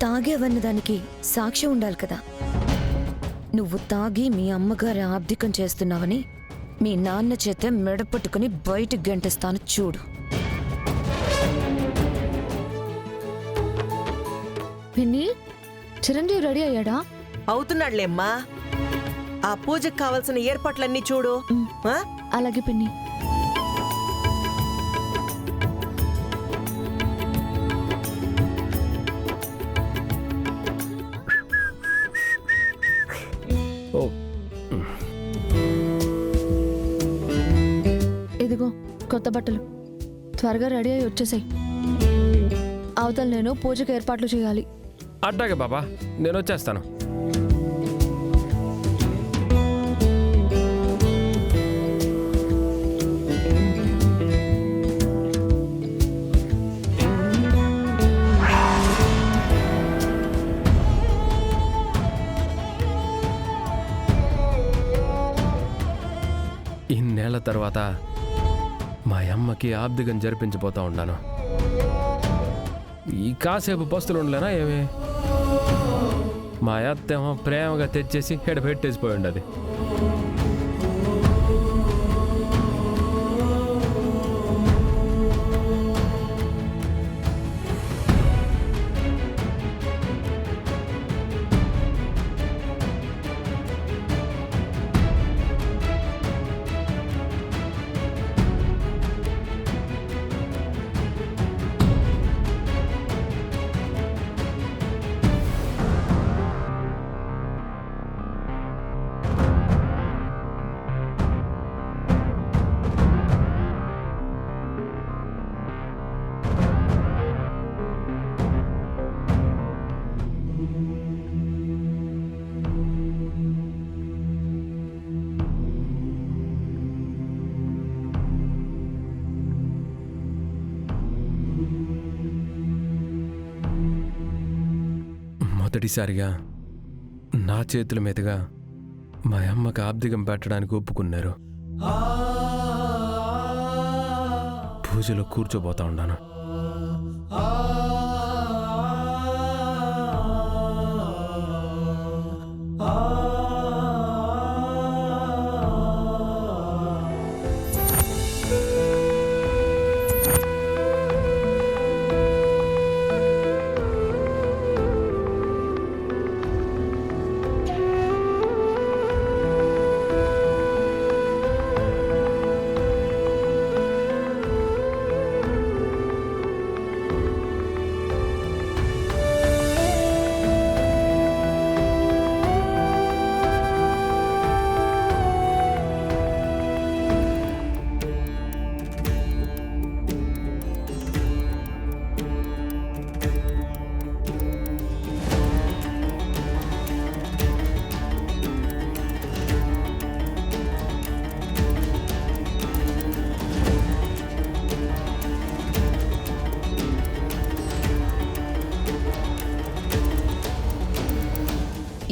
తాగేవన్న దానికి సాక్ష్యం ఉండాలి కదా. నువ్వు తాగి మీ అమ్మగారి ఆబ్దికం చేస్తున్నావని మీ నాన్న చేత మెడపట్టుకుని బయటికి గంటేస్తాను చూడు. పిన్ని, చిరంజీవి రెడీ అయ్యాడా? అవుతున్నాడులేమ్మా. ఆ పూజకు కావాల్సిన ఏర్పాట్లన్నీ చూడు. అలాగే పిన్ని. ఇదిగో కొత్త బట్టలు, త్వరగా రెడీ అయ్యి వచ్చేసాయి. అవతల నేను పూజకు ఏర్పాట్లు చేయాలి. అడ్డాగే బాబా, నేను వచ్చేస్తాను. ఇన్నేళ్ల తర్వాత మా అమ్మకి ఆబ్దికం జరిపించిపోతా ఉన్నాను. ఈ కాసేపు బస్తులు ఉండలేనా ఏమి? మా అత్తేమో ప్రేమగా తెచ్చేసి ఎడ పెట్టేసిపోయి ఉండదు. మొదటిసారిగా నా చేతుల మీదుగా మా అమ్మకి ఆబ్దికం పెట్టడానికి ఒప్పుకున్నారు. పూజలో కూర్చోబోతా ఉన్నాను.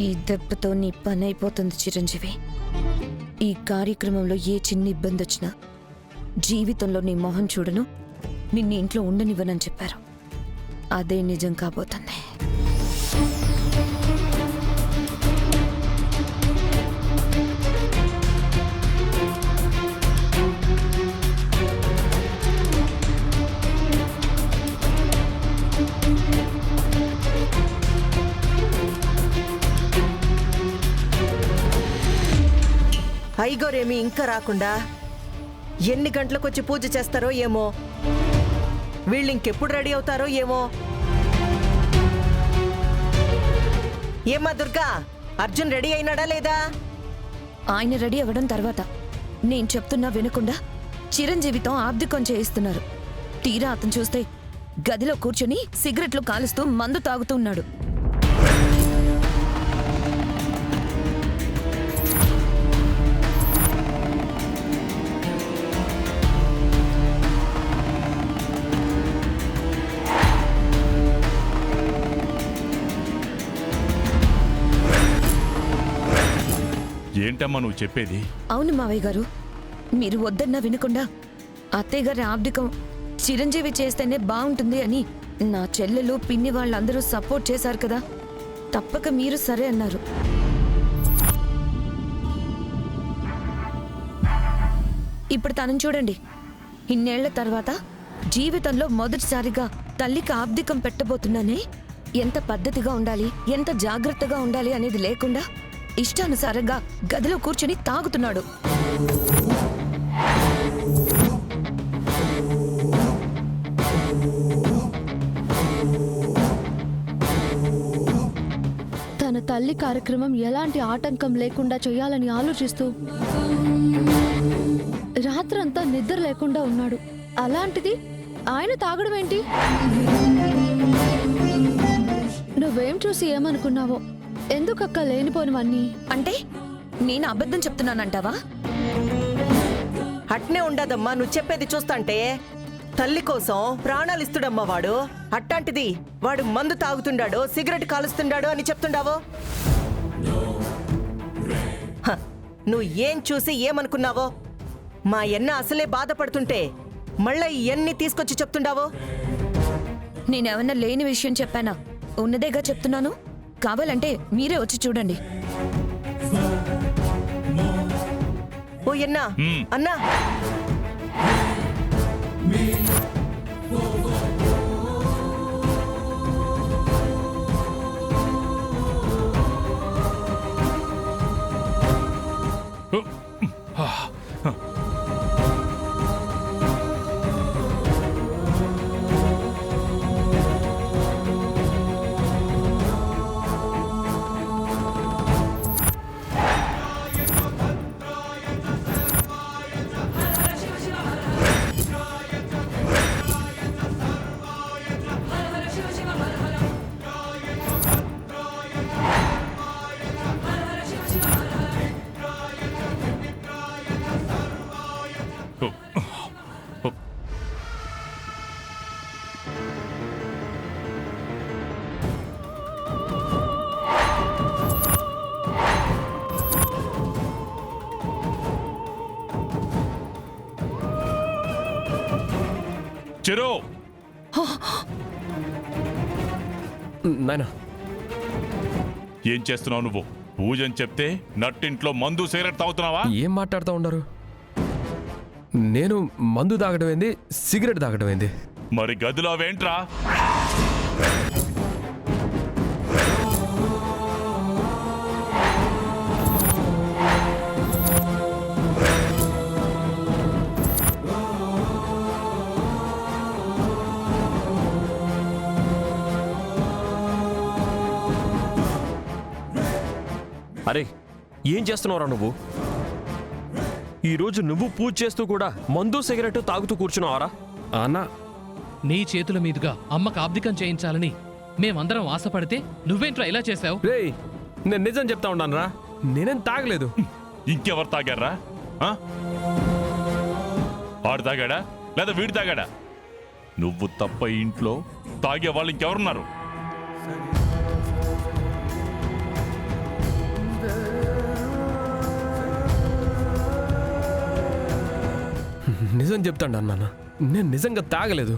ఈ దెబ్బతో నీ పని అయిపోతుంది చిరంజీవి. ఈ కార్యక్రమంలో ఏ చిన్న ఇబ్బంది వచ్చినా జీవితంలో నీ మొహం చూడను, నిన్ను ఇంట్లో ఉండనివ్వనని చెప్పారు. అదే నిజం కాబోతుంది. అయ్యగారేమి ఇంకా రాకుండా ఎన్ని గంటలకు వచ్చి పూజ చేస్తారో ఏమో, వీళ్ళు ఇంకెప్పుడు రెడీ అవుతారో ఏమో. ఏమ్మా దుర్గా, అర్జున్ రెడీ అయినాడా లేదా? ఆయన రెడీ అవ్వడం తర్వాత నేను చెప్తున్నా వినకుండా చిరంజీవితో ఆబ్దికం చేయిస్తున్నారు. తీరా అతను చూస్తే గదిలో కూర్చొని సిగరెట్లు కాలుస్తూ మందు తాగుతున్నాడు. ఏంటమ్మా నువ్వు చెప్పేది? అవును మావయ్య గారు, మీరు వద్దన్నా వినకుండా అత్తయ్య గారి ఆబ్దికం చిరంజీవి చేస్తేనే బాగుంటుంది అని నా చెల్లెలు పిన్ని వాళ్ళందరూ సపోర్ట్ చేశారు కదా, తప్పక మీరు సరే అన్నారు. ఇప్పుడు తనని చూడండి, ఇన్నేళ్ల తర్వాత జీవితంలో మొదటిసారిగా తల్లికి ఆబ్దికం పెట్టబోతున్నానే. ఎంత పద్ధతిగా ఉండాలి, ఎంత జాగ్రత్తగా ఉండాలి అనేది లేకుండా ఇష్టానుసారంగా గదిలో కూర్చుని తాగుతున్నాడు. తన తల్లి కార్యక్రమం ఎలాంటి ఆటంకం లేకుండా చేయాలని ఆలోచిస్తూ రాత్రంతా నిద్ర లేకుండా ఉన్నాడు. అలాంటిది ఆయన తాగడం ఏంటి? నువ్వేం చూసి ఏమనుకున్నావో? ఎందుకక్క లేనిపోనివన్నీ? అంటే నేను అబద్ధం చెప్తున్నానంటావా? అట్నే ఉండదమ్మా, నువ్వు చెప్పేది చూస్తాంటే. తల్లి కోసం ప్రాణాలిస్తుడమ్మా వాడు. అట్టాంటిది వాడు మందు తాగుతుండాడో సిగరెట్ కాలుస్తుండాడో అని చెప్తుండావో? హ, నువ్వు ఏం చూసి ఏమనుకున్నావో? మా ఎన్న అసలే బాధపడుతుంటే మళ్ళా ఇవన్నీ తీసుకొచ్చి చెప్తుండావో? నేనేమన్నా లేని విషయం చెప్పానా? ఉన్నదేగా చెప్తున్నాను. కావాలంటే మీరే వచ్చి చూడండి. ఓ ఎన్నా, అన్నా, చిరు, నాయనా, ఏం చేస్తున్నావు నువ్వు? పూజని చెప్తే నట్టింట్లో మందు సిగరెట్ తాగుతున్నావా? ఏం మాట్లాడుతూ ఉండరు? నేను మందు తాగడం ఏంది, సిగరెట్ తాగడం ఏంది? మరి గదిలో అవేంట్రా? అరే, ఏం చేస్తున్నావురా నువ్వు? ఈరోజు నువ్వు పూజ చేస్తూ కూడా మందు సిగరెట్ తాగుతూ కూర్చున్నావారా? అన్నా, నీ చేతుల మీదుగా అమ్మకు ఆబ్దికం చేయించాలని మేమందరం ఆశపడితే నువ్వేంట్రా ఇలా చేశావు? రేయ్, నేను నిజం చెప్తా ఉన్నాను రా, నేనేం తాగలేదు. ఇంకెవరు తాగారా? ఆ? వాడు తాగాడా లేదా వీడు తాగాడా? నువ్వు తప్ప ఇంట్లో తాగే వాళ్ళు ఇంకెవరున్నారు? నిజం చెప్తాను అన్న, నేను నిజంగా తాగలేదు.